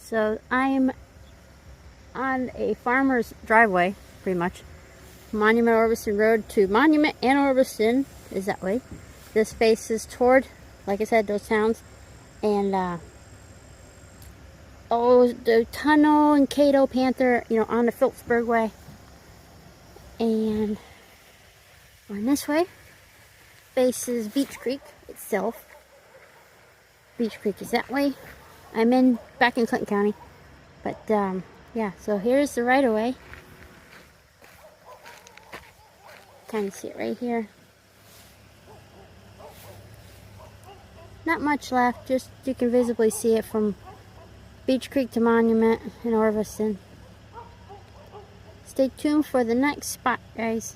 So I'm on a farmer's driveway, pretty much. Monument Orbison Road to Monument and Orbison is that way. This faces toward, like I said, those towns. And the tunnel and Cato Panther, on the Phillipsburg way. And on this way faces Beech Creek itself. Beech Creek is that way. I'm back in Clinton County. But yeah, so here's the right of way. Kind of see it right here. Not much left, just you can visibly see it from Beech Creek to Monument and Orbison. Stay tuned for the next spot, guys.